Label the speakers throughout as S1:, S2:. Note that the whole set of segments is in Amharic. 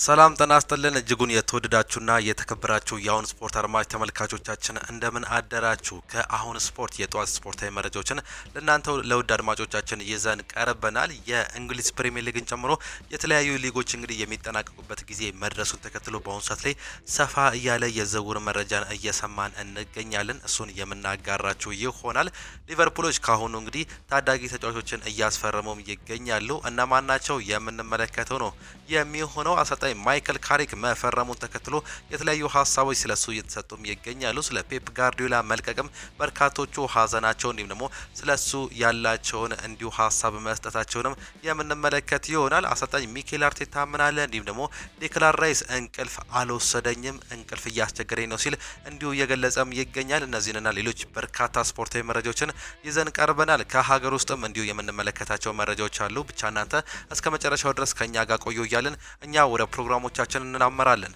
S1: ሰላም ጤና ይስጥልን እጅጉን የተወደዳችሁና የተከበራችሁ የአሁን ስፖርት አድማጭ ተመልካቾቻችን እንደምን አደራችሁ። ከአሁን ስፖርት የጧት ስፖርታዊ መረጃዎችን ለእናንተ ለውድ አድማጮቻችን ይዘን ቀርበናል። የእንግሊዝ ፕሪሚየር ሊግን ጨምሮ የተለያዩ ሊጎች እንግዲህ የሚጠናቀቁበት ጊዜ መድረሱን ተከትሎ በአሁኑ ሰዓት ላይ ሰፋ እያለ የዝውውር መረጃን እየሰማን እንገኛለን። እሱን የምናጋራችሁ ይሆናል። ሊቨርፑሎች ካሁኑ እንግዲህ ታዳጊ ተጫዋቾችን እያስፈረሙም ይገኛሉ። እነማን ናቸው የምንመለከተው ነው የሚሆነው። አሰልጣኝ ማይክል ካሪክ መፈረሙን ተከትሎ የተለያዩ ሀሳቦች ስለሱ እየተሰጡም ይገኛሉ። ስለ ፔፕ ጋርዲዮላ መልቀቅም በርካቶቹ ሀዘናቸውን እንዲሁም ደግሞ ስለሱ ያላቸውን እንዲሁ ሀሳብ መስጠታቸውንም የምንመለከት ይሆናል። አሰልጣኝ ሚኬል አርቴታ ምን አለ? እንዲሁም ደግሞ ዴክላን ራይስ እንቅልፍ አልወሰደኝም፣ እንቅልፍ እያስቸገረኝ ነው ሲል እንዲሁ እየገለጸም ይገኛል። እነዚህንና ሌሎች በርካታ ስፖርታዊ መረጃዎችን ይዘን ቀርበናል። ከሀገር ውስጥም እንዲሁ የምንመለከታቸው መረጃዎች አሉ። ብቻ እናንተ እስከ መጨረሻው ድረስ ከኛ ጋር ቆዩ እያልን እኛ ወደ ፕሮግራሞቻችን እናመራለን።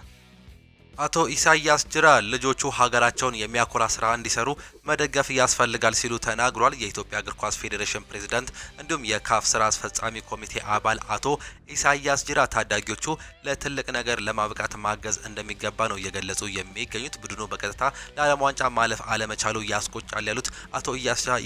S1: አቶ ኢሳያስ ጅራ ልጆቹ ሀገራቸውን የሚያኮራ ስራ እንዲሰሩ መደገፍ ያስፈልጋል ሲሉ ተናግሯል። የኢትዮጵያ እግር ኳስ ፌዴሬሽን ፕሬዝዳንት እንዲሁም የካፍ ስራ አስፈጻሚ ኮሚቴ አባል አቶ ኢሳያስ ጅራ ታዳጊዎቹ ለትልቅ ነገር ለማብቃት ማገዝ እንደሚገባ ነው እየገለጹ የሚገኙት። ቡድኑ በቀጥታ ለዓለም ዋንጫ ማለፍ አለመቻሉ ያስቆጫል ያሉት አቶ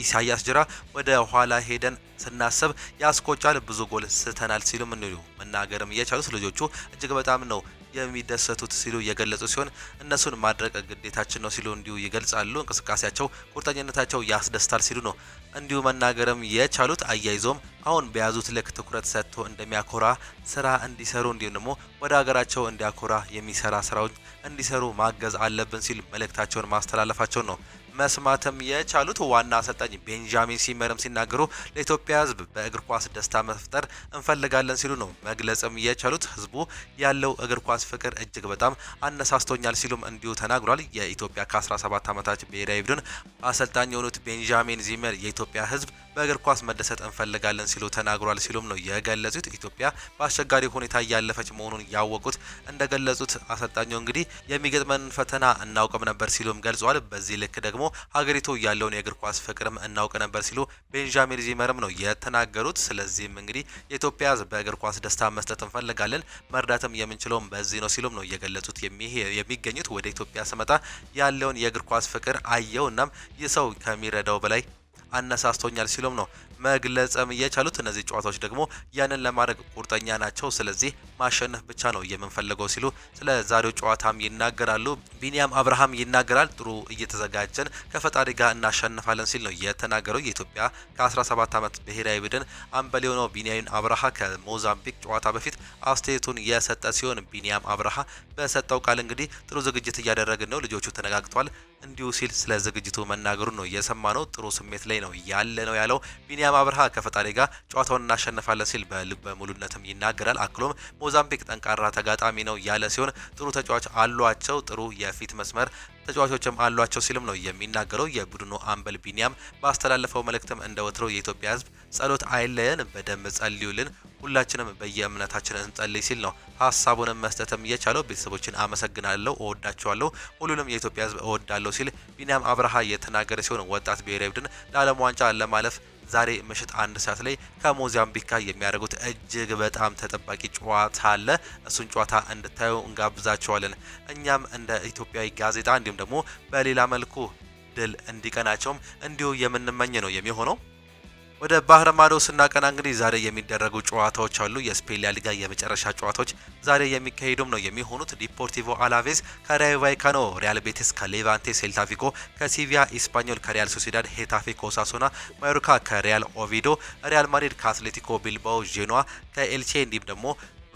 S1: ኢሳያስ ጅራ ወደ ኋላ ሄደን ስናስብ ያስቆጫል፣ ብዙ ጎል ስተናል ሲሉም መናገርም እየቻሉት ልጆቹ እጅግ በጣም ነው የሚደሰቱት ሲሉ የገለጹ ሲሆን እነሱን ማድረግ ግዴታችን ነው ሲሉ እንዲሁ ይገልጻሉ። እንቅስቃሴያቸው ቁርጠኝነታቸው ያስደስታል ሲሉ ነው እንዲሁ መናገርም የቻሉት። አያይዞም አሁን በያዙት ልክ ትኩረት ሰጥቶ እንደሚያኮራ ስራ እንዲሰሩ እንዲሁም ደግሞ ወደ ሀገራቸው እንዲያኮራ የሚሰራ ስራዎች እንዲሰሩ ማገዝ አለብን ሲል መልእክታቸውን ማስተላለፋቸው ነው መስማትም የቻሉት። ዋና አሰልጣኝ ቤንጃሚን ሲመርም ሲናገሩ ለኢትዮጵያ ሕዝብ በእግር ኳስ ደስታ መፍጠር እንፈልጋለን ሲሉ ነው መግለጽም የቻሉት። ሕዝቡ ያለው እግር ኳስ ፍቅር እጅግ በጣም አነሳስቶኛል ሲሉም እንዲሁ ተናግሯል። የኢትዮጵያ ከ17 ዓመታት ብሔራዊ ቡድን አሰልጣኝ የሆኑት ቤንጃሚን ዚመር የኢትዮጵያ ሕዝብ በእግር ኳስ መደሰት እንፈልጋለን ሲሉ ተናግሯል ሲሉም ነው የገለጹት። ኢትዮጵያ በአስቸጋሪ ሁኔታ እያለፈች መሆኑን ያወቁት እንደገለጹት አሰልጣኙ እንግዲህ የሚገጥመን ፈተና እናውቅም ነበር ሲሉም ገልጿል። በዚህ ልክ ደግሞ ሀገሪቱ ያለውን የእግር ኳስ ፍቅርም እናውቅ ነበር ሲሉ ቤንጃሚን ዚመርም ነው የተናገሩት። ስለዚህም እንግዲህ የኢትዮጵያ ሕዝብ በእግር ኳስ ደስታ መስጠት እንፈልጋለን፣ መርዳትም የምንችለውም በዚህ ነው ሲሉም ነው የገለጹት የሚገኙት። ወደ ኢትዮጵያ ስመጣ ያለውን የእግር ኳስ ፍቅር አየው፣ እናም ይህ ሰው ከሚረዳው በላይ አነሳስቶኛል ሲሉም ነው መግለጽም የቻሉት። እነዚህ ጨዋታዎች ደግሞ ያንን ለማድረግ ቁርጠኛ ናቸው፣ ስለዚህ ማሸነፍ ብቻ ነው የምንፈልገው ሲሉ ስለ ዛሬው ጨዋታም ይናገራሉ። ቢኒያም አብርሃም ይናገራል። ጥሩ እየተዘጋጀን ከፈጣሪ ጋር እናሸንፋለን ሲል ነው የተናገረው። የኢትዮጵያ ከ17 ዓመት ብሔራዊ ቡድን አምበል የሆነው ቢኒያም አብርሃ ከሞዛምቢክ ጨዋታ በፊት አስተያየቱን የሰጠ ሲሆን ቢኒያም አብርሃ በሰጠው ቃል እንግዲህ ጥሩ ዝግጅት እያደረግን ነው፣ ልጆቹ ተነጋግቷል እንዲሁ ሲል ስለ ዝግጅቱ መናገሩ ነው የሰማ ነው። ጥሩ ስሜት ላይ ነው ያለ ነው ያለው ቢኒያም አብርሃ ከፈጣሪ ጋር ጨዋታውን እናሸንፋለን ሲል በልበ ሙሉነትም ይናገራል። አክሎም ሞዛምቢክ ጠንካራ ተጋጣሚ ነው ያለ ሲሆን ጥሩ ተጫዋች አሏቸው፣ ጥሩ የፊት መስመር ተጫዋቾችም አሏቸው ሲልም ነው የሚናገረው። የቡድኑ አምበል ቢኒያም ባስተላለፈው መልእክትም እንደ ወትሮው የኢትዮጵያ ሕዝብ ጸሎት አይለየን፣ በደንብ ጸልዩልን፣ ሁላችንም በየእምነታችን እንጸልይ ሲል ነው ሀሳቡንም መስጠትም የቻለው። ቤተሰቦችን አመሰግናለሁ፣ እወዳቸዋለሁ፣ ሁሉንም የኢትዮጵያ ሕዝብ እወዳለሁ ሲል ቢኒያም አብርሃ የተናገረ ሲሆን ወጣት ብሔራዊ ቡድን ለዓለም ዋንጫ ለማለፍ ዛሬ ምሽት 1 ሰዓት ላይ ከሞዛምቢክ ጋር የሚያደርጉት እጅግ በጣም ተጠባቂ ጨዋታ አለ። እሱን ጨዋታ እንድታዩ እንጋብዛቸዋለን። እኛም እንደ ኢትዮጵያዊ ጋዜጣ እንዲሁም ደግሞ በሌላ መልኩ ድል እንዲቀናቸውም እንዲሁ የምንመኝ ነው የሚሆነው። ወደ ባህር ማዶ ስናቀና እንግዲህ ዛሬ የሚደረጉ ጨዋታዎች አሉ። የስፔን ላሊጋ የመጨረሻ ጨዋታዎች ዛሬ የሚካሄዱም ነው የሚሆኑት። ዲፖርቲቮ አላቬዝ ከራዮ ቫይካኖ፣ ሪያል ቤቲስ ከሌቫንቴ፣ ሴልታ ቪጎ ከሲቪያ፣ ኢስፓኞል ከሪያል ሶሲዳድ፣ ሄታፌ ከኦሳሱና፣ ማዮርካ ከሪያል ኦቪዶ፣ ሪያል ማድሪድ ከአትሌቲኮ ቢልባኦ፣ ጄኖዋ ከኤልቼ እንዲሁም ደግሞ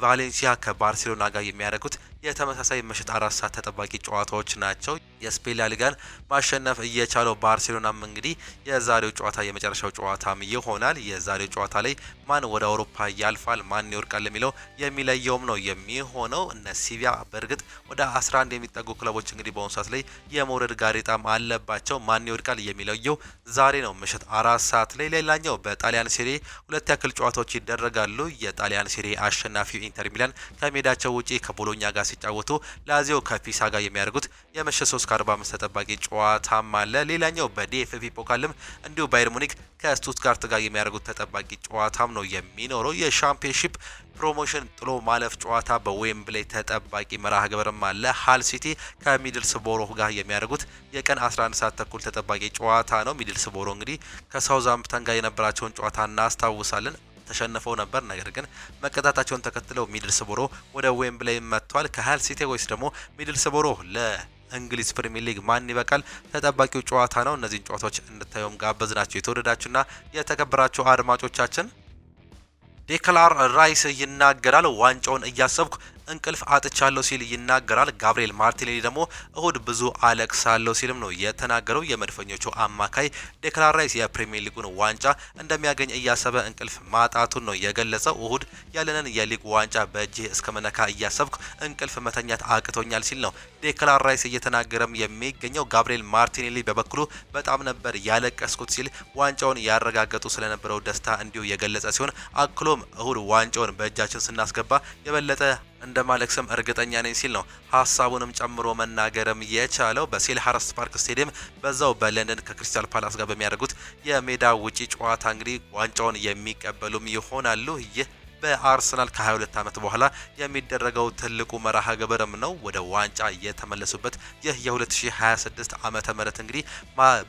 S1: ቫሌንሲያ ከባርሴሎና ጋር የሚያደርጉት የተመሳሳይ ምሽት 4 ሰዓት ተጠባቂ ጨዋታዎች ናቸው። የስፔን ላሊጋን ማሸነፍ እየቻለው ባርሴሎናም እንግዲህ የዛሬው ጨዋታ የመጨረሻው ጨዋታም ይሆናል። የዛሬው ጨዋታ ላይ ማን ወደ አውሮፓ ያልፋል፣ ማን ይወርቃል የሚለው የሚለየውም ነው የሚሆነው። እነ ሲቪያ በእርግጥ ወደ 11 የሚጠጉ ክለቦች እንግዲህ በአሁኑ ሰዓት ላይ የመውረድ ጋሬጣም አለባቸው። ማን ይወርቃል የሚለየው ዛሬ ነው ምሽት 4 ሰዓት ላይ። ሌላኛው በጣሊያን ሴሪ 2 ያክል ጨዋታዎች ይደረጋሉ። የጣሊያን ሴሪ አሸናፊው ኢንተር ሚላን ከሜዳቸው ውጪ ከቦሎኛ ጋር ሲጫወቱ ላዚዮ ከፒሳ ጋር የሚያደርጉት የምሽት 3 ከ45 ተጠባቂ ጨዋታም አለ። ሌላኛው በዲኤፍቢ ፖካልም እንዲሁ ባየር ሙኒክ ከስቱትጋርት ጋር የሚያደርጉት ተጠባቂ ጨዋታም ነው የሚኖረው። የሻምፒዮንሺፕ ፕሮሞሽን ጥሎ ማለፍ ጨዋታ በዌምብሌይ ተጠባቂ መርሃ ግብርም አለ። ሃል ሲቲ ከሚድልስቦሮ ጋር የሚያደርጉት የቀን 11 ሰዓት ተኩል ተጠባቂ ጨዋታ ነው። ሚድልስቦሮ እንግዲህ ከሳውዛምፕተን ጋር የነበራቸውን ጨዋታ እናስታውሳለን። ተሸንፈው ነበር። ነገር ግን መቀጣታቸውን ተከትለው ሚድልስቦሮ ወደ ዌምብሌይ መጥቷል። ከሃል ሲቲ ወይስ ደግሞ ሚድልስቦሮ ለእንግሊዝ ፕሪሚየር ሊግ ማን ይበቃል? ተጠባቂው ጨዋታ ነው። እነዚህን ጨዋታዎች እንድታዩም ጋበዝናቸው። የተወደዳችሁና የተከበራችሁ አድማጮቻችን ዴክላን ራይስ ይናገራል። ዋንጫውን እያሰብኩ እንቅልፍ አጥቻለሁ ሲል ይናገራል። ጋብሪኤል ማርቲኔሊ ደግሞ እሁድ ብዙ አለቅሳለሁ ሲልም ነው የተናገረው። የመድፈኞቹ አማካይ ዴክላን ራይስ የፕሪሚየር ሊጉን ዋንጫ እንደሚያገኝ እያሰበ እንቅልፍ ማጣቱን ነው የገለጸው። እሁድ ያለንን የሊግ ዋንጫ በእጄ እስከመነካ እያሰብኩ እንቅልፍ መተኛት አቅቶኛል ሲል ነው ዴክላን ራይስ እየተናገረም የሚገኘው። ጋብሪኤል ማርቲኔሊ በበኩሉ በጣም ነበር ያለቀስኩት ሲል ዋንጫውን ያረጋገጡ ስለነበረው ደስታ እንዲሁ የገለጸ ሲሆን አክሎም እሁድ ዋንጫውን በእጃችን ስናስገባ የበለጠ እንደማለቅስም እርግጠኛ ነኝ ሲል ነው ሀሳቡንም ጨምሮ መናገርም የቻለው። በሴልሃርስት ፓርክ ስቴዲየም በዛው በለንደን ከክሪስታል ፓላስ ጋር በሚያደርጉት የሜዳ ውጪ ጨዋታ እንግዲህ ዋንጫውን የሚቀበሉም ይሆናሉ። ይህ በአርሰናል ከ22 ዓመት በኋላ የሚደረገው ትልቁ መርሃ ግብርም ነው። ወደ ዋንጫ የተመለሱበት ይህ የ2026 ዓመተ ምህረት እንግዲህ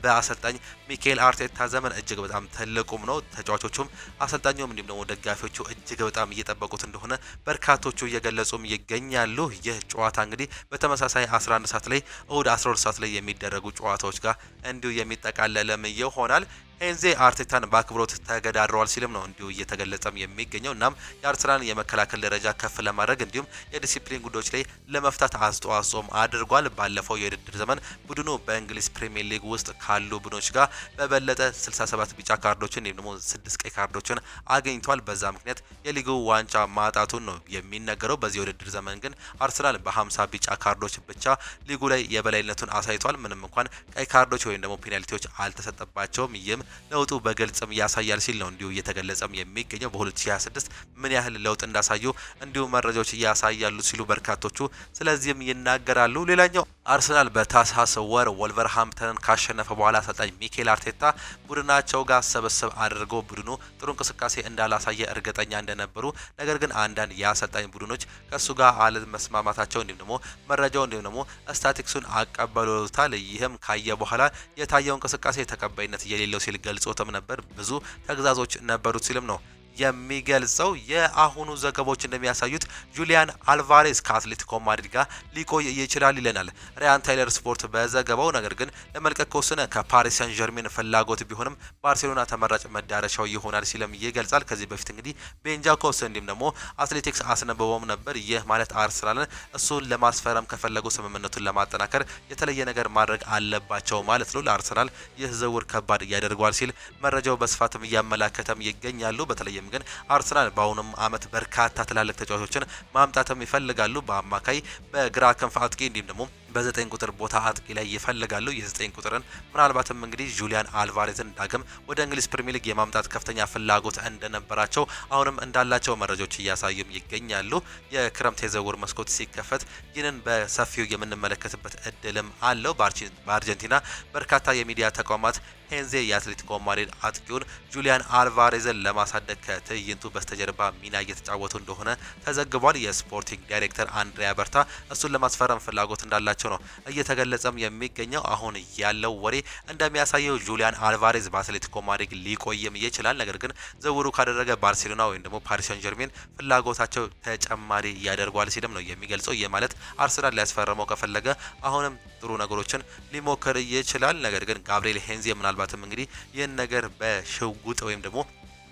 S1: በአሰልጣኝ ሚካኤል አርቴታ ዘመን እጅግ በጣም ትልቁም ነው። ተጫዋቾቹም አሰልጣኙም እንዲሁም ደግሞ ደጋፊዎቹ እጅግ በጣም እየጠበቁት እንደሆነ በርካቶቹ እየገለጹም ይገኛሉ። ይህ ጨዋታ እንግዲህ በተመሳሳይ 11 ሰዓት ላይ እሁድ 12 ሰዓት ላይ የሚደረጉ ጨዋታዎች ጋር እንዲሁ የሚጠቃለልም ይሆናል። ኤንዜ አርቴታን በአክብሮት ተገዳድረዋል ሲልም ነው እንዲሁ እየተገለጸም የሚገኘው። እናም የአርሰናልን የመከላከል ደረጃ ከፍ ለማድረግ እንዲሁም የዲሲፕሊን ጉዳዮች ላይ ለመፍታት አስተዋጽኦም አድርጓል። ባለፈው የውድድር ዘመን ቡድኑ በእንግሊዝ ፕሪሚየር ሊግ ውስጥ ካሉ ቡድኖች ጋር በበለጠ 67 ቢጫ ካርዶችን እንዲሁም ደግሞ 6 ቀይ ካርዶችን አግኝቷል። በዛ ምክንያት የሊጉ ዋንጫ ማጣቱን ነው የሚነገረው። በዚህ የውድድር ዘመን ግን አርሰናል በ50 ቢጫ ካርዶች ብቻ ሊጉ ላይ የበላይነቱን አሳይቷል። ምንም እንኳን ቀይ ካርዶች ወይም ደግሞ ፔናልቲዎች አልተሰጠባቸውም። ይህም ለውጡ በግልጽም ያሳያል ሲል ነው እንዲሁ እየተገለጸም የሚገኘው። በ2026 ምን ያህል ለውጥ እንዳሳዩ እንዲሁ መረጃዎች ያሳያሉ ሲሉ በርካቶቹ ስለዚህም ይናገራሉ። ሌላኛው አርሰናል በታህሳስ ወር ወልቨርሃምፕተንን ካሸነፈ በኋላ አሰልጣኝ ሚካኤል አርቴታ ቡድናቸው ጋር ስብስብ አድርገው ቡድኑ ጥሩ እንቅስቃሴ እንዳላሳየ እርግጠኛ እንደነበሩ፣ ነገር ግን አንዳንድ የአሰልጣኝ ቡድኖች ከእሱ ጋር አለመስማማታቸው እንዲሁም ደግሞ መረጃው እንዲሁም ደግሞ ስታቲክሱን አቀበሉታል። ይህም ካየ በኋላ የታየው እንቅስቃሴ ተቀባይነት የሌለው ሲል ገልጾትም ነበር። ብዙ ተግዛዞች ነበሩት ሲልም ነው የሚገልጸው። የአሁኑ ዘገባዎች እንደሚያሳዩት ጁሊያን አልቫሬዝ ከአትሌቲኮ ማድሪድ ጋር ሊቆይ ይችላል ይለናል ሪያን ታይለር ስፖርት በዘገባው። ነገር ግን ለመልቀቅ ከወሰነ ከፓሪስ ሳን ዠርሜን ፍላጎት ቢሆንም ባርሴሎና ተመራጭ መዳረሻው ይሆናል ሲልም ይገልጻል። ከዚህ በፊት እንግዲህ ቤን ጃኮብስ እንዲሁም ደግሞ አትሌቲክስ አስነብበውም ነበር። ይህ ማለት አርሰናልን እሱን ለማስፈረም ከፈለጉ ስምምነቱን ለማጠናከር የተለየ ነገር ማድረግ አለባቸው ማለት ነው። ለአርሰናል ይህ ዝውውር ከባድ እያደርገዋል ሲል መረጃው በስፋትም እያመላከተም ይገኛሉ። በተለይ ግን አርሰናል በአሁኑም አመት በርካታ ትላልቅ ተጫዋቾችን ማምጣትም ይፈልጋሉ። በአማካይ በግራ ክንፍ አጥቂ እንዲሁም ደግሞ በ9 ቁጥር ቦታ አጥቂ ላይ ይፈልጋሉ። የ9 ቁጥርን ምናልባትም እንግዲህ ጁሊያን አልቫሬዝን ዳግም ወደ እንግሊዝ ፕሪሚየር ሊግ የማምጣት ከፍተኛ ፍላጎት እንደነበራቸው አሁንም እንዳላቸው መረጃዎች እያሳዩም ይገኛሉ። የክረምት የዝውውር መስኮት ሲከፈት ይህንን በሰፊው የምንመለከትበት እድልም አለው። በአርጀንቲና በርካታ የሚዲያ ተቋማት ሄንዜ የአትሌቲኮ ማድሪድ አጥቂውን ጁሊያን አልቫሬዝን ለማሳደግ ከትዕይንቱ በስተጀርባ ሚና እየተጫወቱ እንደሆነ ተዘግቧል። የስፖርቲንግ ዳይሬክተር አንድሪያ በርታ እሱን ለማስፈረም ፍላጎት እንዳላቸው ነው እየተገለጸም የሚገኘው። አሁን ያለው ወሬ እንደሚያሳየው ጁሊያን አልቫሬዝ በአትሌቲኮ ማድሪድ ሊቆይም ይችላል። ነገር ግን ዝውውሩ ካደረገ ባርሴሎና ወይም ደግሞ ፓሪስ ሳን ዠርሜን ፍላጎታቸው ተጨማሪ ያደርጓል ሲልም ነው የሚገልጸው። ይህ ማለት አርሰናል ሊያስፈርመው ከፈለገ አሁንም ጥሩ ነገሮችን ሊሞክር ይችላል። ነገር ግን ጋብሪኤል ሄንዜ ምናልባትም እንግዲህ ይህን ነገር በሽውጥ ወይም ደግሞ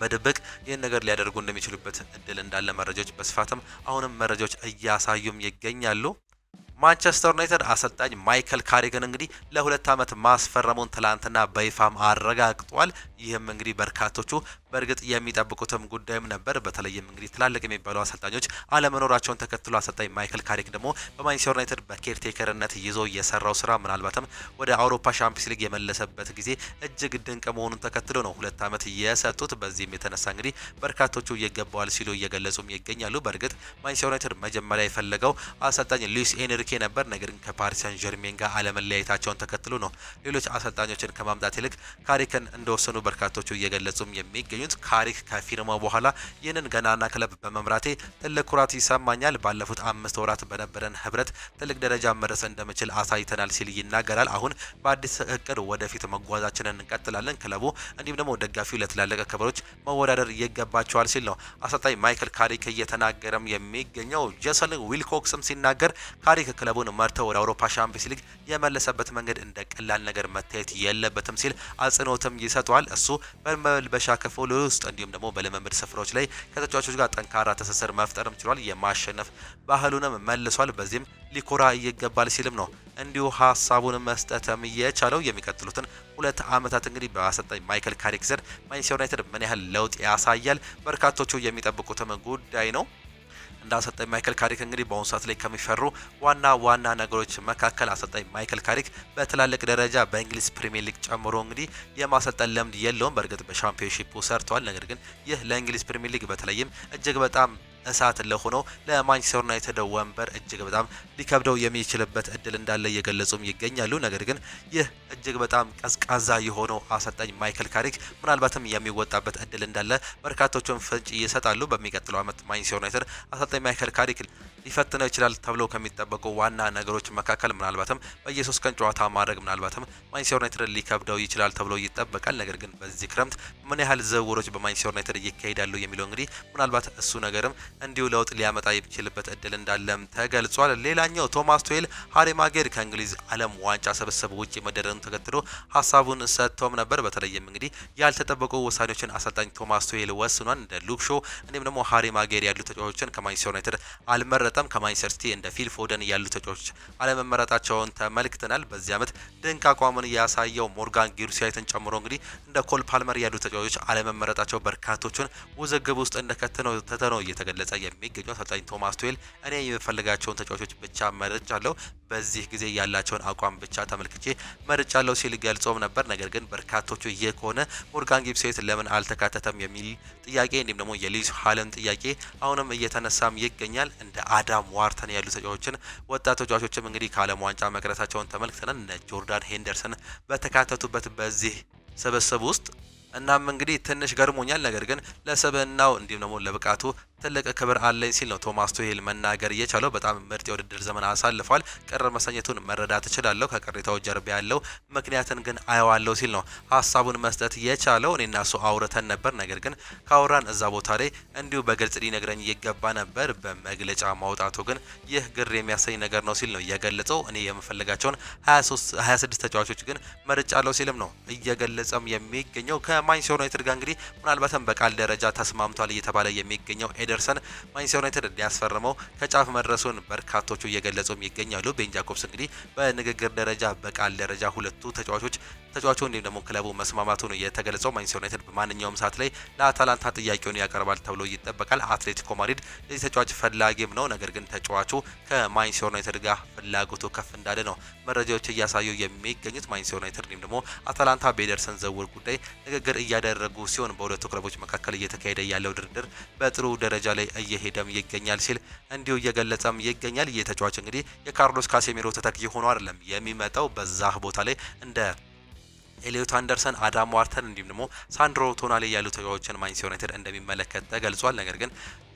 S1: በድብቅ ይህን ነገር ሊያደርጉ እንደሚችሉበት እድል እንዳለ መረጃዎች በስፋትም አሁንም መረጃዎች እያሳዩም ይገኛሉ። ማንቸስተር ዩናይትድ አሰልጣኝ ማይከል ካሪገን እንግዲህ ለ2 ዓመት ማስፈረሙን ትላንትና በይፋም አረጋግጧል። ይህም እንግዲህ በርካቶቹ በእርግጥ የሚጠብቁትም ጉዳይም ነበር። በተለይም እንግዲህ ትላልቅ የሚባሉ አሰልጣኞች አለመኖራቸውን ተከትሎ አሰልጣኝ ማይክል ካሪክ ደግሞ በማንቸስተር ዩናይትድ በኬርቴከርነት ይዞ የሰራው ስራ ምናልባትም ወደ አውሮፓ ሻምፒዮንስ ሊግ የመለሰበት ጊዜ እጅግ ድንቅ መሆኑን ተከትሎ ነው 2 ዓመት የሰጡት። በዚህም የተነሳ እንግዲህ በርካቶቹ ይገባዋል ሲሉ እየገለጹም ይገኛሉ። በእርግጥ ማንቸስተር ዩናይትድ መጀመሪያ የፈለገው አሰልጣኝ ሉዊስ ኤንሪኬ ነበር። ነገር ግን ከፓሪስ ሰን ዠርሜን ጋር አለመለያየታቸውን ተከትሎ ነው ሌሎች አሰልጣኞችን ከማምጣት ይልቅ ካሪክን እንደወሰኑ በርካቶቹ እየገለጹም የሚገኙት። ካሪክ ከፊርማው በኋላ ይህንን ገናና ክለብ በመምራቴ ትልቅ ኩራት ይሰማኛል። ባለፉት 5 ወራት በነበረን ህብረት ትልቅ ደረጃ መድረስ እንደምችል አሳይተናል ሲል ይናገራል። አሁን በአዲስ እቅድ ወደፊት መጓዛችንን እንቀጥላለን። ክለቡ እንዲሁም ደግሞ ደጋፊው ለትላልቅ ክብሮች መወዳደር ይገባቸዋል ሲል ነው አሰልጣኝ ማይክል ካሪክ እየተናገረም የሚገኘው። ጄሰን ዊልኮክስም ሲናገር ካሪክ ክለቡን መርተው ወደ አውሮፓ ሻምፒዮንስ ሊግ የመለሰበት መንገድ እንደ ቀላል ነገር መታየት የለበትም ሲል አጽንኦትም ይሰጠዋል። እሱ በመልበሻ ክፍል ውስጥ እንዲሁም ደግሞ በልምምድ ስፍራዎች ላይ ከተጫዋቾች ጋር ጠንካራ ትስስር መፍጠርም ችሏል። የማሸነፍ ባህሉንም መልሷል። በዚህም ሊኮራ ይገባል ሲልም ነው እንዲሁ ሀሳቡን መስጠትም የቻለው። የሚቀጥሉትን 2 ዓመታት እንግዲህ በአሰልጣኝ ማይክል ካሪክ ስር ማንቸስተር ዩናይትድ ምን ያህል ለውጥ ያሳያል በርካቶቹ የሚጠብቁትም ጉዳይ ነው። እንደ አሰልጣኝ ማይክል ካሪክ እንግዲህ በአሁኑ ሰዓት ላይ ከሚፈሩ ዋና ነገሮች መካከል አሰልጣኝ ማይክል ካሪክ በትላልቅ ደረጃ በእንግሊዝ ፕሪሚየር ሊግ ጨምሮ እንግዲህ የማሰልጠን ልምድ የለውም። በእርግጥ በሻምፒዮንሺፑ ሰርተዋል። ነገር ግን ይህ ለእንግሊዝ ፕሪሚየር ሊግ በተለይም እጅግ በጣም እሳት ለሆነው ለማንቸስተር ዩናይትድ ወንበር እጅግ በጣም ሊከብደው የሚችልበት እድል እንዳለ እየገለጹም ይገኛሉ። ነገር ግን ይህ እጅግ በጣም ቀዝቃዛ የሆነው አሰልጣኝ ማይክል ካሪክ ምናልባትም የሚወጣበት እድል እንዳለ በርካቶቹም ፍንጭ ይሰጣሉ። በሚቀጥለው ዓመት ማንቸስተር ዩናይትድ አሰልጣኝ ማይክል ካሪክ ሊፈትነው ይችላል ተብሎ ከሚጠበቁ ዋና ነገሮች መካከል ምናልባትም በየ3 ቀን ጨዋታ ማድረግ ምናልባትም ማንቸስተር ዩናይትድ ሊከብደው ይችላል ተብሎ ይጠበቃል። ነገር ግን በዚህ ክረምት ምን ያህል ዝውውሮች በማንቸስተር ዩናይትድ ይካሄዳሉ የሚለው እንግዲህ ምናልባት እሱ ነገርም እንዲሁ ለውጥ ሊያመጣ የሚችልበት እድል እንዳለም ተገልጿል። ሌላኛው ቶማስ ቱሄል ሃሪ ማጌር ከእንግሊዝ ዓለም ዋንጫ ስብስብ ውጪ መደረጉን ተከትሎ ሀሳቡን ሰጥቶም ነበር። በተለይም እንግዲህ ያልተጠበቁ ውሳኔዎችን አሰልጣኝ ቶማስ ቱሄል ወስኗል። እንደ ሉክ ሾው እንዲሁም ደግሞ ሃሪ ማጌር ያሉ ተጫዋቾችን ከማንቸስተር ዩናይትድ አልመረጠም። ከማንቸስተር ሲቲ እንደ ፊል ፎደን ያሉ ተጫዋቾች አለመመረጣቸውን ተመልክተናል። በዚህ ዓመት ድንቅ አቋምን ያሳየው ሞርጋን ጊሩሳይትን ጨምሮ እንግዲህ እንደ ኮል ፓልመር ያሉ ተጫዋቾች አለመመረጣቸው በርካቶችን ውዝግብ ውስጥ እንደከተነው ተተነው እየተገለጸ የሚገኘው አሰልጣኝ ቶማስ ቱሄል እኔ የምፈልጋቸውን ተጫዋቾች ብቻ መርጫለሁ፣ በዚህ ጊዜ ያላቸውን አቋም ብቻ ተመልክቼ መርጫለሁ ሲል ገልጾም ነበር። ነገር ግን በርካቶቹ ይህ ከሆነ ሞርጋን ጊብሳይት ለምን አልተካተተም የሚል ጥያቄ እንዲሁም ደግሞ የሊዝ ሃለን ጥያቄ አሁንም እየተነሳም ይገኛል። እንደ አዳም ዋርተን ያሉ ተጫዋቾችን ወጣት ተጫዋቾችም እንግዲህ ከዓለም ዋንጫ መቅረታቸውን ተመልክተናል። እነ ጆርዳን ሄንደርሰን በተካተቱበት በዚህ ስብስብ ውስጥ እናም እንግዲህ ትንሽ ገርሞኛል። ነገር ግን ለስብዕናው እንዲሁም ደግሞ ለብቃቱ ትልቅ ክብር አለኝ ሲል ነው ቶማስ ቱሄል መናገር እየቻለው። በጣም ምርጥ የውድድር ዘመን አሳልፏል። ቅር መሰኘቱን መረዳት እችላለሁ። ከቅሬታው ጀርባ ያለው ምክንያትን ግን አየዋለሁ ሲል ነው ሀሳቡን መስጠት የቻለው። እኔና እሱ አውርተን ነበር። ነገር ግን ካወራን እዛ ቦታ ላይ እንዲሁ በግልጽ ሊነግረኝ ይገባ ነበር። በመግለጫ ማውጣቱ ግን ይህ ግር የሚያሰኝ ነገር ነው ሲል ነው እየገለጸው። እኔ የምፈልጋቸውን 26 ተጫዋቾች ግን መርጫለሁ ሲልም ነው እየገለጸም የሚገኘው። ከማንቸስተር ዩናይትድ ጋር እንግዲህ ምናልባትም በቃል ደረጃ ተስማምቷል እየተባለ የሚገኘው ኤደርሰን ማንቸስተር ዩናይትድ ሊያስፈርመው ከጫፍ መድረሱን በርካቶቹ እየገለጹም ይገኛሉ። ቤን ጃኮብስ እንግዲህ በንግግር ደረጃ በቃል ደረጃ ሁለቱ ተጫዋቹ እንዲሁም ደግሞ ክለቡ መስማማቱ ነው የተገለጸው። ማንቸስተር ዩናይትድ በማንኛውም ሰዓት ላይ ለአታላንታ ጥያቄውን ያቀርባል ተብሎ ይጠበቃል። አትሌቲኮ ማድሪድ የዚህ ተጫዋች ፈላጊም ነው። ነገር ግን ተጫዋቹ ከማንቸስተር ዩናይትድ ጋር ፍላጎቱ ከፍ እንዳለ ነው መረጃዎች እያሳዩ የሚገኙት። ማንቸስተር ዩናይትድ እንዲሁም ደግሞ አታላንታ በኤደርሰን ዝውውር ጉዳይ ንግግር እያደረጉ ሲሆን በሁለቱ ክለቦች መካከል እየተካሄደ ያለው ድርድር በጥሩ ደረጃ ላይ እየሄደም ይገኛል ሲል እንዲሁ እየገለጸም ይገኛል። ይህ ተጫዋች እንግዲህ የካርሎስ ካሴሚሮ ተተኪ ሆኖ አይደለም የሚመጣው። በዛ ቦታ ላይ እንደ ኤሊዮት አንደርሰን፣ አዳም ዋርተን እንዲሁም ደግሞ ሳንድሮ ቶናሊ ያሉ ተጫዋቾችን ማንቸስተር ዩናይትድ እንደሚመለከት ተገልጿል። ነገር ግን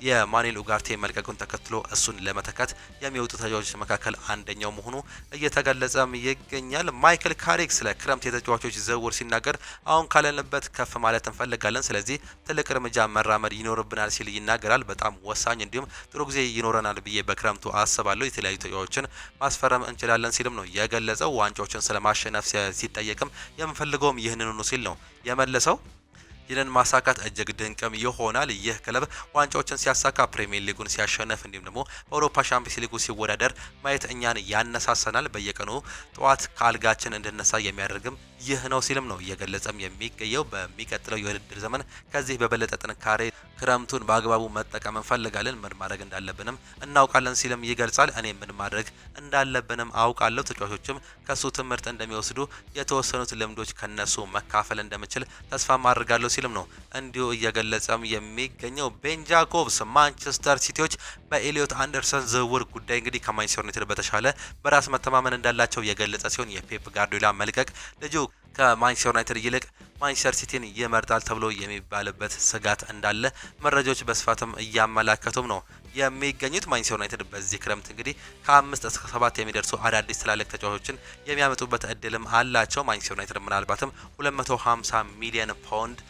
S1: የማኑኤል ኡጋርቴ መልቀቁን ተከትሎ እሱን ለመተካት የሚወጡ ተጫዋቾች መካከል አንደኛው መሆኑ እየተገለጸም ይገኛል። ማይክል ካሪክ ስለ ክረምት የተጫዋቾች ዝውውር ሲናገር አሁን ካለንበት ከፍ ማለት እንፈልጋለን፣ ስለዚህ ትልቅ እርምጃ መራመድ ይኖርብናል ሲል ይናገራል። በጣም ወሳኝ እንዲሁም ጥሩ ጊዜ ይኖረናል ብዬ በክረምቱ አስባለሁ። የተለያዩ ተጫዋቾችን ማስፈረም እንችላለን ሲልም ነው የገለጸው። ዋንጫዎችን ስለማሸነፍ ሲጠየቅም የምፈልገውም ይህንኑ ሲል ነው የመለሰው። ይህንን ማሳካት እጅግ ድንቅም ይሆናል። ይህ ክለብ ዋንጫዎችን ሲያሳካ፣ ፕሪሚየር ሊጉን ሲያሸንፍ፣ እንዲሁም ደግሞ በአውሮፓ ሻምፒዮንስ ሊጉ ሲወዳደር ማየት እኛን ያነሳሰናል። በየቀኑ ጠዋት ከአልጋችን እንድነሳ የሚያደርግም ይህ ነው ሲልም ነው እየገለጸም የሚገኘው። በሚቀጥለው የውድድር ዘመን ከዚህ በበለጠ ጥንካሬ ክረምቱን በአግባቡ መጠቀም እንፈልጋለን፣ ምን ማድረግ እንዳለብንም እናውቃለን ሲልም ይገልጻል። እኔ ምን ማድረግ እንዳለብንም አውቃለሁ፣ ተጫዋቾችም ከሱ ትምህርት እንደሚወስዱ፣ የተወሰኑት ልምዶች ከነሱ መካፈል እንደምችል ተስፋ ማድረጋለሁ ሲልም ነው እንዲሁ እየገለጸም የሚገኘው። ቤን ጃኮብስ ማንቸስተር ሲቲዎች በኤሊዮት አንደርሰን ዝውውር ጉዳይ እንግዲህ ከማንቸስተር ዩናይትድ በተሻለ በራስ መተማመን እንዳላቸው የገለጸ ሲሆን የፔፕ ጋርዲዮላ መልቀቅ ልጁ ከማንቸስተር ዩናይትድ ይልቅ ማንቸስተር ሲቲን ይመርጣል ተብሎ የሚባልበት ስጋት እንዳለ መረጃዎች በስፋትም እያመላከቱም ነው የሚገኙት። ማንቸስተር ዩናይትድ በዚህ ክረምት እንግዲህ ከ5 እስከ 7 የሚደርሱ አዳዲስ ትላልቅ ተጫዋቾችን የሚያመጡበት እድልም አላቸው። ማንቸስተር ዩናይትድ ምናልባትም 250 ሚሊዮን ፓውንድ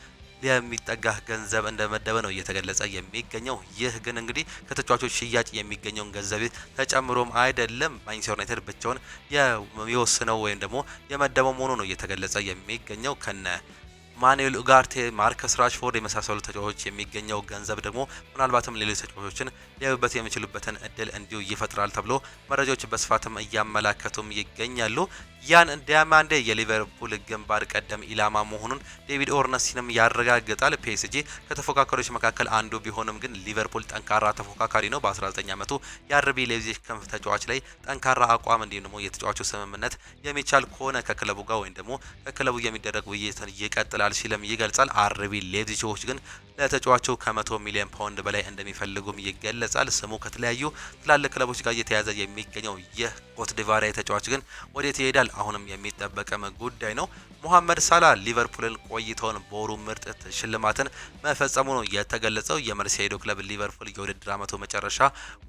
S1: የሚጠጋ ገንዘብ እንደመደበ ነው እየተገለጸ የሚገኘው። ይህ ግን እንግዲህ ከተጫዋቾች ሽያጭ የሚገኘውን ገንዘብ ተጨምሮም አይደለም ማንቸስተር ዩናይትድ ብቻውን የሚወስነው ወይም ደግሞ የመደበው መሆኑ ነው እየተገለጸ የሚገኘው። ከነ ማኑኤል ኡጋርቴ፣ ማርከስ ራሽፎርድ የመሳሰሉ ተጫዋቾች የሚገኘው ገንዘብ ደግሞ ምናልባትም ሌሎች ተጫዋቾችን ሊያዩበት የሚችሉበትን እድል እንዲሁ ይፈጥራል ተብሎ መረጃዎች በስፋትም እያመላከቱም ይገኛሉ። ያን ዲያማንዴ የሊቨርፑል ግንባር ቀደም ኢላማ መሆኑን ዴቪድ ኦርነስቲንም ያረጋግጣል። ፒኤስጂ ከተፎካካሪዎች መካከል አንዱ ቢሆንም ግን ሊቨርፑል ጠንካራ ተፎካካሪ ነው። በ19 ዓመቱ የአርቢ ሌipzig ክንፍ ተጫዋች ላይ ጠንካራ አቋም እንዲሁም ደግሞ የተጫዋቹ ስምምነት የሚቻል ከሆነ ከክለቡ ጋር ወይም ደግሞ ከክለቡ የሚደረግ ውይይትን ይቀጥላል ሲልም ይገልጻል። አርቢ ሌipzigዎች ግን ለተጫዋቹ ከ100 ሚሊዮን ፓውንድ በላይ እንደሚፈልጉም ይገለጻል። ስሙ ከተለያዩ ትላልቅ ክለቦች ጋር እየተያዘ የሚገኘው ይህ ኮት ዲቫሪያ ተጫዋች ግን ወዴት ይሄዳል? አሁንም የሚጠበቅም ጉዳይ ነው። ሙሐመድ ሳላ ሊቨርፑልን ቆይተውን በወሩ ምርጥ ሽልማትን መፈጸሙ ነው የተገለጸው። የመርሴይዶ ክለብ ሊቨርፑል የውድድር ዓመቱ መጨረሻ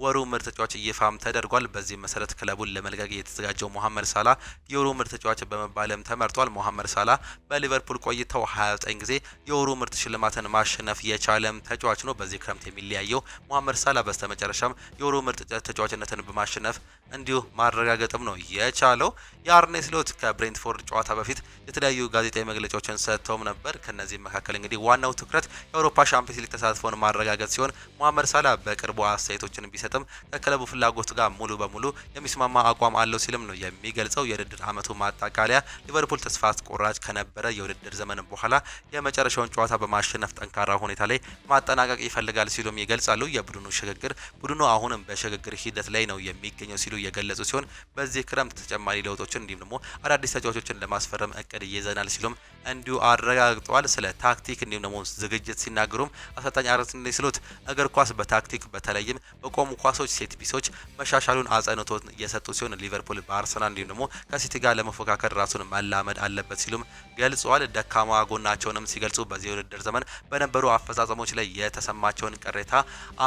S1: ወሩ ምርጥ ተጫዋች ይፋም ተደርጓል። በዚህ መሰረት ክለቡን ለመልቀቅ የተዘጋጀው ሙሐመድ ሳላ የወሩ ምርጥ ተጫዋች በመባልም ተመርጧል። ሙሐመድ ሳላ በሊቨርፑል ቆይተው 29 ጊዜ የወሩ ምርጥ ሽልማትን ማሸነፍ የቻለም ተጫዋች ነው። በዚህ ክረምት የሚለያየው ሙሐመድ ሳላ በስተመጨረሻም የወሩ ምርጥ ተጫዋችነትን በማሸነፍ እንዲሁ ማረጋገጥም ነው የቻለው። የአርኔ ስሎት ከብሬንትፎርድ ጨዋታ በፊት የተለያዩ ጋዜጣዊ መግለጫዎችን ሰጥተውም ነበር። ከነዚህ መካከል እንግዲህ ዋናው ትኩረት የአውሮፓ ሻምፒዮንስ ሊግ ተሳትፎን ማረጋገጥ ሲሆን ሙሐመድ ሳላ በቅርቡ አስተያየቶችን ቢሰጥም ከክለቡ ፍላጎት ጋር ሙሉ በሙሉ የሚስማማ አቋም አለው ሲልም ነው የሚገልጸው። የውድድር ዓመቱ ማጣቃለያ ሊቨርፑል ተስፋ አስቆራጭ ከነበረ የውድድር ዘመን በኋላ የመጨረሻውን ጨዋታ በማሸነፍ ጠንካራ ሁኔታ ላይ ማጠናቀቅ ይፈልጋል ሲሉም ይገልጻሉ። የቡድኑ ሽግግር ቡድኑ አሁንም በሽግግር ሂደት ላይ ነው የሚገኘው ሲሉ የገለጹ ሲሆን በዚህ ክረምት ተጨማሪ ለውጦችን እንዲሁም ደግሞ አዳዲስ ተጫዋቾችን ለማስፈረም እቅድ ይዘናል ሲሉም እንዲሁ አረጋግጠዋል። ስለ ታክቲክ እንዲሁም ደግሞ ዝግጅት ሲናገሩም አሰልጣኝ አርኔ ስሎት እግር ኳስ በታክቲክ በተለይም በቆሙ ኳሶች ሴት ፒሶች መሻሻሉን አጽንኦት የሰጡ ሲሆን ሊቨርፑል በአርሰናል እንዲሁም ደግሞ ከሲቲ ጋር ለመፎካከር ራሱን መላመድ አለበት ሲሉም ገልጸዋል። ደካማ ጎናቸውንም ሲገልጹ በዚህ ውድድር ዘመን በነበሩ አፈጻጸሞች ላይ የተሰማቸውን ቅሬታ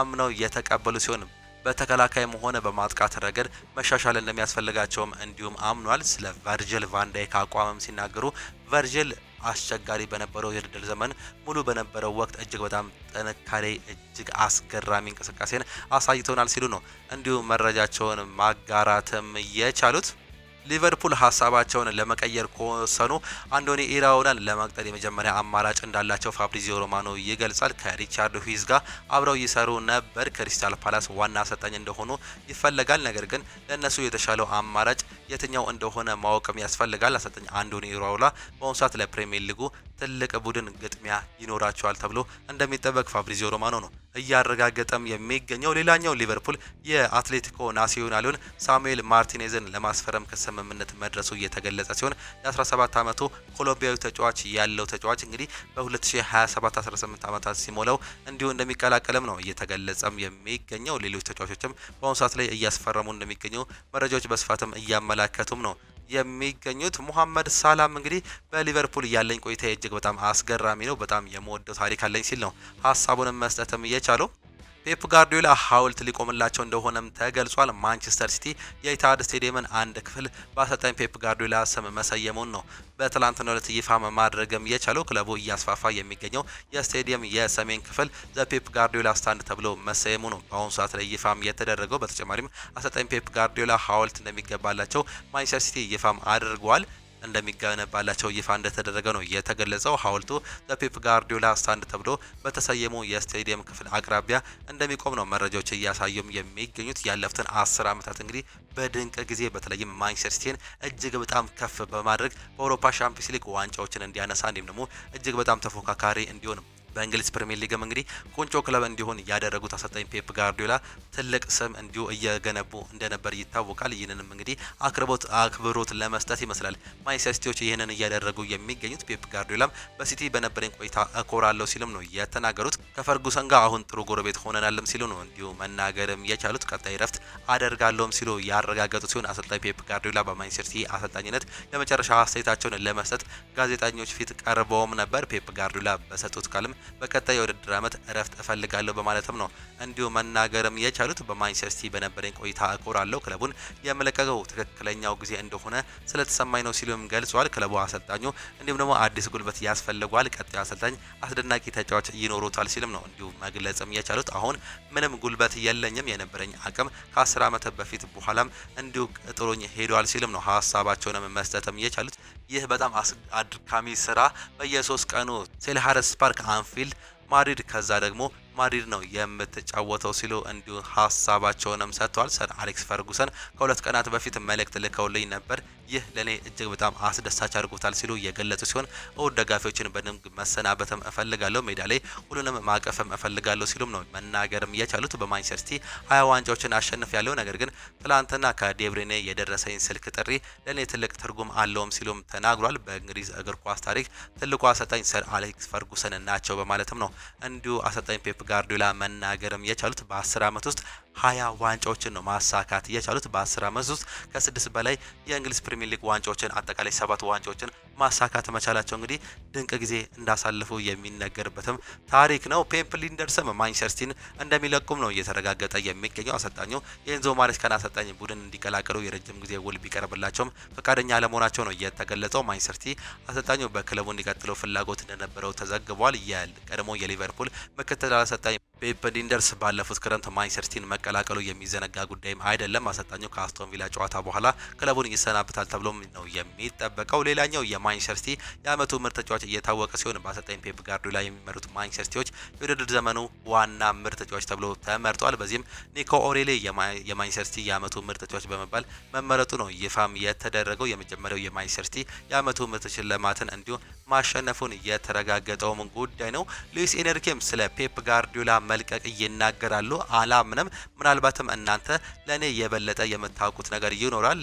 S1: አምነው የተቀበሉ ሲሆን በተከላካይም ሆነ በማጥቃት ረገድ መሻሻል እንደሚያስፈልጋቸውም እንዲሁም አምኗል። ስለ ቨርጅል ቫንዳይክ አቋምም ሲናገሩ ቨርጅል አስቸጋሪ በነበረው የውድድር ዘመን ሙሉ በነበረው ወቅት እጅግ በጣም ጥንካሬ እጅግ አስገራሚ እንቅስቃሴን አሳይቶናል ሲሉ ነው እንዲሁ መረጃቸውን ማጋራትም የቻሉት። ሊቨርፑል ሀሳባቸውን ለመቀየር ከወሰኑ አንዶኒ ኢራኦላን ለመቅጠር የመጀመሪያ አማራጭ እንዳላቸው ፋብሪዚዮ ሮማኖ ይገልጻል። ከሪቻርድ ሁይዝ ጋር አብረው ይሰሩ ነበር። ክሪስታል ፓላስ ዋና አሰልጣኝ እንደሆኑ ይፈለጋል። ነገር ግን ለእነሱ የተሻለው አማራጭ የትኛው እንደሆነ ማወቅም ያስፈልጋል። አሰልጣኝ አንዶኒ ኢራኦላ በአሁኑ ሰዓት ለፕሪሚየር ሊጉ ትልቅ ቡድን ግጥሚያ ይኖራቸዋል ተብሎ እንደሚጠበቅ ፋብሪዚዮ ሮማኖ ነው እያረጋገጠም የሚገኘው። ሌላኛው ሊቨርፑል የአትሌቲኮ ናሲዮናሉን ሳሙኤል ማርቲኔዝን ለማስፈረም ከስምምነት መድረሱ እየተገለጸ ሲሆን የ17 ዓመቱ ኮሎምቢያዊ ተጫዋች ያለው ተጫዋች እንግዲህ በ2027 18 ዓመታት ሲሞላው እንዲሁ እንደሚቀላቀልም ነው እየተገለጸም የሚገኘው። ሌሎች ተጫዋቾችም በአሁኑ ሰዓት ላይ እያስፈረሙ እንደሚገኙ መረጃዎች በስፋትም እያመላከቱም ነው የሚገኙት። ሙሐመድ ሳላም እንግዲህ በሊቨርፑል ያለኝ ቆይታ እጅግ በጣም አስገራሚ ነው፣ በጣም የምወደው ታሪክ አለኝ ሲል ነው ሀሳቡንም መስጠትም የቻለው። ፔፕ ጋርዲዮላ ሐውልት ሊቆምላቸው እንደሆነም ተገልጿል። ማንቸስተር ሲቲ የኢታሃድ ስቴዲየምን አንድ ክፍል በአሰልጣኝ ፔፕ ጋርዲዮላ ስም መሰየሙን ነው በትላንትናው ዕለት ይፋ ማድረግም የቻለው። ክለቡ እያስፋፋ የሚገኘው የስቴዲየም የሰሜን ክፍል ዘፔፕ ጋርዲዮላ ስታንድ ተብሎ መሰየሙ ነው በአሁኑ ሰዓት ላይ ይፋም የተደረገው። በተጨማሪም አሰልጣኝ ፔፕ ጋርዲዮላ ሐውልት እንደሚገባላቸው ማንቸስተር ሲቲ ይፋም አድርጓል። እንደሚገነባላቸው ይፋ እንደተደረገ ነው የተገለጸው። ሐውልቱ በፔፕ ጋርዲዮላ ስታንድ ተብሎ በተሰየመው የስቴዲየም ክፍል አቅራቢያ እንደሚቆም ነው መረጃዎች እያሳዩም የሚገኙት። ያለፉትን 10 ዓመታት እንግዲህ በድንቅ ጊዜ በተለይም ማንቸስተር ሲቲን እጅግ በጣም ከፍ በማድረግ በአውሮፓ ሻምፒዮንስ ሊግ ዋንጫዎችን እንዲያነሳ እንዲሁም ደግሞ እጅግ በጣም ተፎካካሪ እንዲሆን በእንግሊዝ ፕሪሚየር ሊግም እንግዲህ ቁንጮ ክለብ እንዲሆን ያደረጉት አሰልጣኝ ፔፕ ጋርዲዮላ ትልቅ ስም እንዲሁ እየገነቡ እንደነበር ይታወቃል። ይህንንም እንግዲህ አክብሮት ለመስጠት ይመስላል ማንቸስተር ሲቲዎች ይህንን እያደረጉ የሚገኙት። ፔፕ ጋርዲዮላም በሲቲ በነበረኝ ቆይታ እኮራለሁ ሲልም ነው የተናገሩት። ከፈርጉሰን ጋር አሁን ጥሩ ጎረቤት ሆነናልም ሲሉ ነው እንዲሁ መናገርም የቻሉት። ቀጣይ ረፍት አደርጋለሁም ሲሉ ያረጋገጡ ሲሆን አሰልጣኝ ፔፕ ጋርዲዮላ በማንቸስተር ሲቲ አሰልጣኝነት ለመጨረሻ አስተያየታቸውን ለመስጠት ጋዜጠኞች ፊት ቀርበውም ነበር። ፔፕ ጋርዲዮላ በሰጡት ቃልም በቀጣይ የውድድር ዓመት እረፍት እፈልጋለሁ በማለትም ነው እንዲሁ መናገርም የቻሉት። በማንቸስተር ሲቲ በነበረኝ ቆይታ እኮራለሁ፣ ክለቡን የመለቀቀው ትክክለኛው ጊዜ እንደሆነ ስለተሰማኝ ነው ሲሉም ገልጸዋል። ክለቡ አሰልጣኙ እንዲሁም ደግሞ አዲስ ጉልበት ያስፈልገዋል፣ ቀጣዩ አሰልጣኝ አስደናቂ ተጫዋች ይኖሩታል ሲልም ነው እንዲሁ መግለጽም የቻሉት። አሁን ምንም ጉልበት የለኝም፣ የነበረኝ አቅም ከ10 ዓመት በፊት በኋላም እንዲሁ ጥሎኝ ሄዷል ሲልም ነው ሀሳባቸውንም መስጠትም የቻሉት። ይህ በጣም አድካሚ ስራ በየ3 ቀኑ ሴልኸርስት ፓርክ፣ አንፊልድ፣ ማድሪድ ከዛ ደግሞ ማድሪድ ነው የምትጫወተው ሲሉ እንዲሁ ሀሳባቸውንም ሰጥተዋል። ሰር አሌክስ ፈርጉሰን ከ2 ቀናት በፊት መልእክት ልከውልኝ ነበር። ይህ ለኔ እጅግ በጣም አስደሳች አድርጎታል ሲሉ የገለጹ ሲሆን እሁድ ደጋፊዎችን በደንብ መሰናበትም እፈልጋለሁ፣ ሜዳ ላይ ሁሉንም ማቀፍም እፈልጋለሁ ሲሉም ነው መናገርም የቻሉት። በማንቸስተር ሲቲ 20 ዋንጫዎችን አሸንፍ ያለው ነገር ግን ትላንትና ከዴብሬኔ የደረሰኝ ስልክ ጥሪ ለኔ ትልቅ ትርጉም አለውም ሲሉም ተናግሯል። በእንግሊዝ እግር ኳስ ታሪክ ትልቁ አሰልጣኝ ሰር አሌክስ ፈርጉሰን ናቸው በማለትም ነው እንዲሁ አሰልጣኝ ፔፕ ጋርዲዮላ መናገርም የቻሉት። በ10 ዓመት ውስጥ 20 ዋንጫዎችን ነው ማሳካት የቻሉት። በ10 ዓመት ውስጥ ከ6 በላይ የእንግሊዝ ፕሪሚየር ሊግ ዋንጫዎችን አጠቃላይ 7 ዋንጫዎችን ማሳካት መቻላቸው እንግዲህ ድንቅ ጊዜ እንዳሳለፉ የሚነገርበትም ታሪክ ነው። ፔፕ ሊንደርስም ማንቸስተር ሲቲን እንደሚለቁም ነው እየተረጋገጠ የሚገኘው። አሰልጣኙ የኤንዞ ማሬስካን አሰልጣኝ ቡድን እንዲቀላቀሉ የረጅም ጊዜ ውል ቢቀርብላቸውም ፈቃደኛ አለመሆናቸው ነው የተገለጸው። ማንቸስተር ሲቲ አሰልጣኙ በክለቡ እንዲቀጥለው ፍላጎት እንደነበረው ተዘግቧል። የቀድሞ የሊቨርፑል ምክትል አሰልጣኝ ፔፕ ሊንደርስ ባለፉት ክረምት ማንቸስተር ሲቲን መቀላቀሉ የሚዘነጋ ጉዳይም አይደለም። አሰልጣኙ ከአስቶን ቪላ ጨዋታ በኋላ ክለቡን ይሰናብታል ተብሎም ነው የሚጠበቀው። ሌላኛው የማንቸስተር ሲቲ የዓመቱ ምርጥ ተጫዋች እየታወቀ ሲሆን በአሰልጣኝ ፔፕ ጋርዲዮላ የሚመሩት ማንቸስተር ሲቲዎች የውድድር ዘመኑ ዋና ምርጥ ተጫዋች ተብሎ ተመርጧል። በዚህም ኒኮ ኦሬሊ የማንቸስተር ሲቲ የዓመቱ ምርጥ ተጫዋች በመባል መመረጡ ነው ይፋም የተደረገው። የመጀመሪያው የማንቸስተር ሲቲ የዓመቱ ምርጥ ሽልማትን እንዲሁ ማሸነፉን የተረጋገጠውም ጉዳይ ነው። ሉዊስ ኤንሪኬም ስለ ፔፕ ጋርዲዮላ መልቀቅ ይናገራሉ። አላምንም፣ ምናልባትም እናንተ ለኔ የበለጠ የምታውቁት ነገር ይኖራል።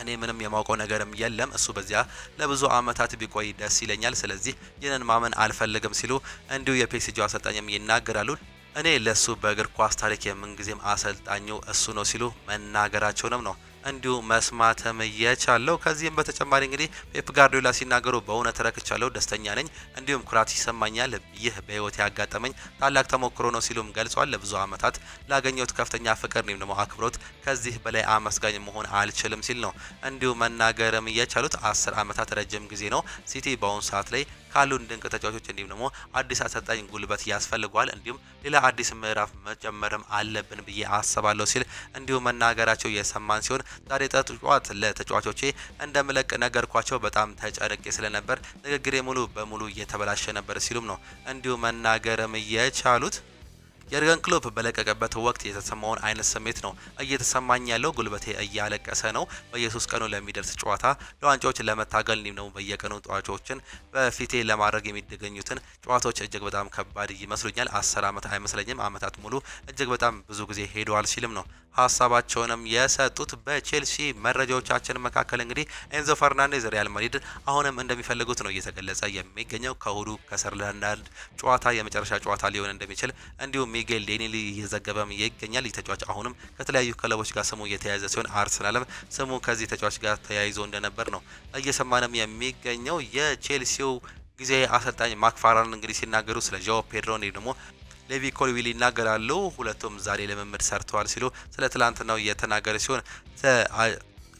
S1: እኔ ምንም የማውቀው ነገርም የለም። እሱ በዚያ ለብዙ አመታት ቢቆይ ደስ ይለኛል። ስለዚህ ይህንን ማመን አልፈልግም ሲሉ እንዲሁ የፒኤስጂ አሰልጣኝም ይናገራሉ። እኔ ለሱ በእግር ኳስ ታሪክ የምንጊዜም አሰልጣኙ እሱ ነው ሲሉ መናገራቸውንም ነው እንዲሁ መስማትም የቻለው። ከዚህም በተጨማሪ እንግዲህ ፔፕ ጋርዲዮላ ሲናገሩ በእውነት ረክቻለሁ፣ ደስተኛ ነኝ፣ እንዲሁም ኩራት ይሰማኛል። ይህ በህይወት ያጋጠመኝ ታላቅ ተሞክሮ ነው ሲሉም ገልጿል። ለብዙ አመታት ላገኘሁት ከፍተኛ ፍቅር ነው ደግሞ አክብሮት ከዚህ በላይ አመስጋኝ መሆን አልችልም ሲል ነው እንዲሁ መናገርም የቻሉት። 10 አመታት ረጅም ጊዜ ነው። ሲቲ በአሁኑ ሰዓት ላይ ካሉን ድንቅ ተጫዋቾች እንዲሁም ደግሞ አዲስ አሰልጣኝ ጉልበት ያስፈልገዋል፣ እንዲሁም ሌላ አዲስ ምዕራፍ መጨመርም አለብን ብዬ አስባለሁ ሲል እንዲሁ መናገራቸው የሰማን ሲሆን ዛሬ ጠዋት ለተጫዋቾቼ እንደምለቅ ነገርኳቸው። በጣም ተጨርቄ ስለነበር ንግግሬ ሙሉ በሙሉ እየተበላሸ ነበር ሲሉም ነው እንዲሁ መናገርም የቻሉት። የርገን ክሎፕ በለቀቀበት ወቅት የተሰማውን አይነት ስሜት ነው እየተሰማኝ ያለው። ጉልበቴ እያለቀሰ ነው። በየ3 ቀኑ ለሚደርስ ጨዋታ ለዋንጫዎች ለመታገል እንዲሁም ደግሞ በየቀኑ ተጫዋቾችን በፊቴ ለማድረግ የሚገኙትን ጨዋታዎች እጅግ በጣም ከባድ ይመስሉኛል። 10 አመት አይመስለኝም። አመታት ሙሉ እጅግ በጣም ብዙ ጊዜ ሄደዋል ሲልም ነው ሀሳባቸውንም የሰጡት። በቼልሲ መረጃዎቻችን መካከል እንግዲህ ኤንዞ ፈርናንዴዝ ሪያል ማድሪድ አሁንም እንደሚፈልጉት ነው እየተገለጸ የሚገኘው። ከእሁዱ ከሰንደርላንድ ጨዋታ የመጨረሻ ጨዋታ ሊሆን እንደሚችል እንዲሁም ሚጌል ዴኒሊ እየዘገበም ይገኛል። ይህ ተጫዋች አሁንም ከተለያዩ ክለቦች ጋር ስሙ እየተያያዘ ሲሆን አርሰናልም ስሙ ከዚህ ተጫዋች ጋር ተያይዞ እንደነበር ነው እየሰማንም የሚገኘው። የቼልሲው ጊዜ አሰልጣኝ ማክፋራን እንግዲህ ሲናገሩ ስለ ጆ ፔድሮ ደግሞ ሌቪ ኮልዊል ይናገራሉ። ሁለቱም ዛሬ ልምምድ ሰርተዋል ሲሉ ስለ ትላንትናው እየተናገረ ሲሆን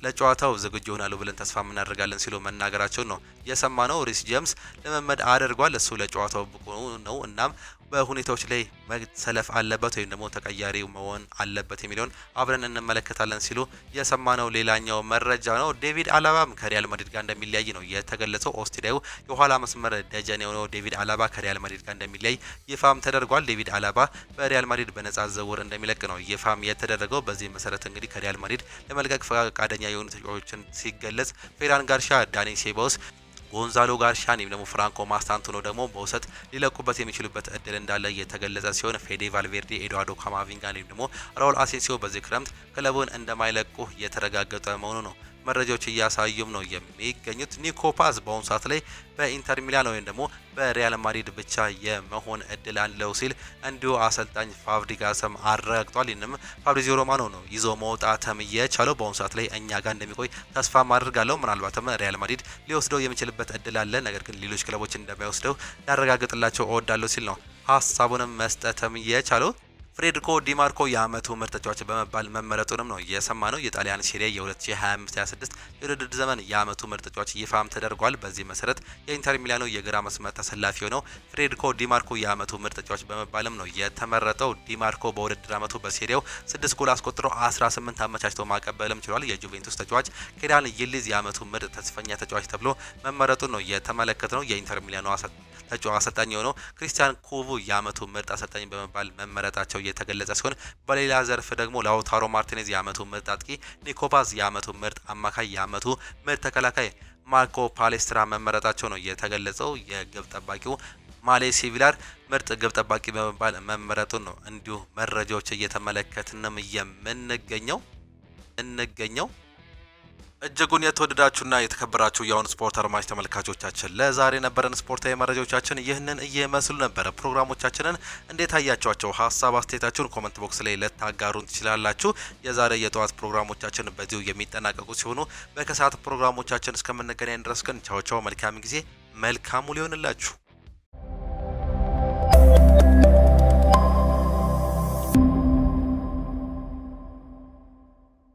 S1: ለጨዋታው ዝግጁ ይሆናሉ ብለን ተስፋ እናደርጋለን ሲሉ መናገራቸው ነው የሰማነው። ሪስ ጄምስ ልምምድ አድርጓል። እሱ ለጨዋታው ብቁ ነው። እናም በሁኔታዎች ላይ መሰለፍ አለበት ወይም ደግሞ ተቀያሪ መሆን አለበት የሚለውን አብረን እንመለከታለን ሲሉ የሰማነው ሌላኛው መረጃ ነው። ዴቪድ አላባም ከሪያል ማድሪድ ጋር እንደሚለያይ ነው የተገለጸው። ኦስትሪያዊ የኋላ መስመር ደጀን የሆነው ዴቪድ አላባ ከሪያል ማድሪድ ጋር እንደሚለያይ ይፋም ተደርጓል። ዴቪድ አላባ በሪያል ማድሪድ በነጻ ዝውውር እንደሚለቅ ነው ይፋም የተደረገው። በዚህ መሰረት እንግዲህ ከሪያል ማድሪድ ለመልቀቅ ፈቃደኛ የሆኑ ተጫዋቾችን ሲገለጽ ፌራን ጋርሻ፣ ዳኒ ሴባውስ፣ ጎንዛሎ ጋርሻን ወይም ደግሞ ፍራንኮ ማስታንቱኖ ደግሞ በውሰት ሊለቁበት የሚችሉበት እድል እንዳለ የተገለጸ ሲሆን ፌዴ ቫልቬርዴ፣ ኤድዋርዶ ካማቪንጋ ወይም ደግሞ ራውል አሴንሲዮ በዚህ ክረምት ክለቡን እንደማይለቁ የተረጋገጠ መሆኑ ነው መረጃዎች እያሳዩም ነው የሚገኙት። ኒኮ ፓዝ በአሁኑ ሰዓት ላይ በኢንተር ሚላን ወይም ደግሞ በሪያል ማድሪድ ብቻ የመሆን እድል አለው ሲል እንዲሁ አሰልጣኝ ፋብሪጋስም አረጋግጧል። ይህንም ፋብሪዚዮ ሮማኖ ነው ይዞ መውጣትም የቻለው። በአሁኑ ሰዓት ላይ እኛ ጋር እንደሚቆይ ተስፋ አድርጋለሁ። ምናልባትም ሪያል ማድሪድ ሊወስደው የሚችልበት እድል አለ፣ ነገር ግን ሌሎች ክለቦች እንደማይወስደው ላረጋግጥላቸው እወዳለሁ ሲል ነው ሀሳቡንም መስጠትም የቻለው። ፍሬድሪኮ ዲማርኮ የአመቱ ምርጥ ተጫዋች በመባል መመረጡንም ነው የሰማነው። የጣሊያን ሴሪያ የ2025-26 የውድድር ዘመን የአመቱ ምርጥ ተጫዋች ይፋም ተደርጓል። በዚህ መሰረት የኢንተር ሚላኑ የግራ መስመር ተሰላፊ ሆነው ፍሬድሪኮ ዲማርኮ የአመቱ ምርጥ ተጫዋች በመባልም ነው የተመረጠው። ዲማርኮ በውድድር አመቱ በሴሪያው 6 ጎል አስቆጥሮ 18 አመቻችቶ ማቀበልም ችሏል። የጁቬንቱስ ተጫዋች ኬዳን ይልዝ የአመቱ ምርጥ ተስፈኛ ተጫዋች ተብሎ መመረጡን ነው የተመለከትነው። የኢንተር ሚላኑ አሰልጣኝ የሆነው ክሪስቲያን ኩቡ የአመቱ ምርጥ አሰልጣኝ በመባል መመረጣቸው የተገለጸ ሲሆን በሌላ ዘርፍ ደግሞ ላውታሮ ማርቲኔዝ የአመቱ ምርጥ አጥቂ፣ ኒኮፓዝ የአመቱ ምርጥ አማካይ፣ የአመቱ ምርጥ ተከላካይ ማርኮ ፓሌስትራ መመረጣቸው ነው የተገለጸው። የግብ ጠባቂው ማሌሲ ቪላር ምርጥ ግብ ጠባቂ በመባል መመረጡን ነው እንዲሁ መረጃዎች እየተመለከትንም የምንገኘው። እጅጉን የተወደዳችሁና የተከበራችሁ የአሁን ስፖርት አድማጭ ተመልካቾቻችን ለዛሬ ነበረን ስፖርታዊ መረጃዎቻችን ይህንን እየመስሉ ነበር። ፕሮግራሞቻችንን እንዴት አያችኋቸው? ሀሳብ አስተያየታችሁን ኮመንት ቦክስ ላይ ልታጋሩን ትችላላችሁ። የዛሬ የጠዋት ፕሮግራሞቻችን በዚሁ የሚጠናቀቁ ሲሆኑ በከሰዓት ፕሮግራሞቻችን እስከምንገናኝ ድረስ ግን ቻው ቻው፣ መልካም ጊዜ፣ መልካሙ ሊሆንላችሁ።